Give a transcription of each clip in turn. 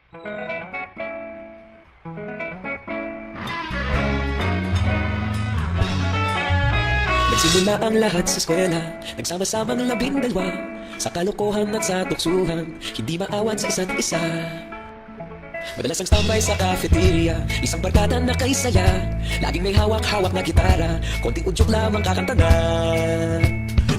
Nagsimula ang lahat sa eskwela, nagsama-samang 12, sa kalokohan at sa tuksuhan, hindi maawan sa isa't isa. Madalas ang standby sa cafeteria, isang barkada na kay saya, laging may hawak-hawak na gitara, konting udyok lamang kakanta na.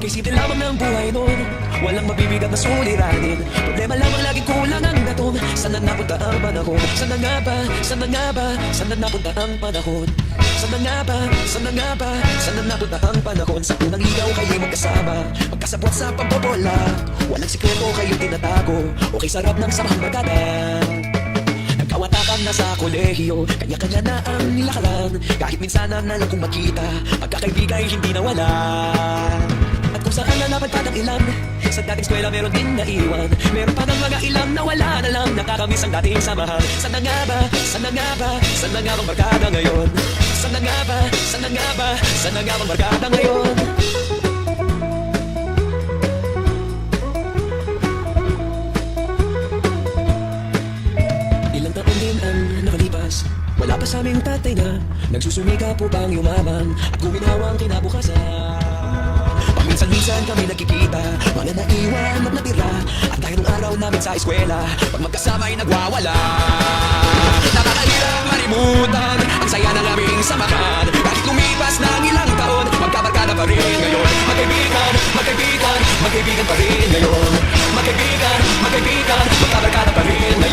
Kay simple lamang ng buhay nun, walang mabibigat na suliranin, problema lamang laging kulang ang datong. Saan na napunta ang panahon? Saan na nga ba? Saan na nga ba? Saan na napunta ang panahon? Saan na nga ba? Saan na nga ba? Saan na napunta ang panahon? Sa unang ligaw kayo magkasama, magkasabwat sa pambobola, walang sikreto kayo tinatago, okay sarap ng samahang barkada. Nagkawatakan na sa kolehiyo, kanya-kanya na ang nilakaran, kahit minsan na lang kung makita, pagkakaibigay hindi nawala. At kung saan na napadpad ang ilan, sa dating eskwela meron din naiwan, meron pa ng mga ilang nawala na lang, nakakamiss ang dating samahan. Saan na nga ba? Saan na nga ba? Saan na nga bang barkada ngayon? Saan na nga ba? Saan na nga ba? Saan na nga bang barkada ngayon? Ilang taon din ang nakalipas, wala pa sa aming tatay na nagsusumika po bang yumaman at guminhawa ang kinabukasan. Paminsan-minsan kami nagkikita, mga naiwan at natira, at kahit nung araw namin sa eskwela, pag magkasama ay nagwawala. Nakakahirap marimutan ang saya ng aming samahan, kahit lumipas na ang ilang taon, magkabarkada pa rin ngayon. Magkaibigan, magkaibigan, magkaibigan pa rin ngayon. Magkaibigan, magkaibigan, magkabarkada pa rin ngayon.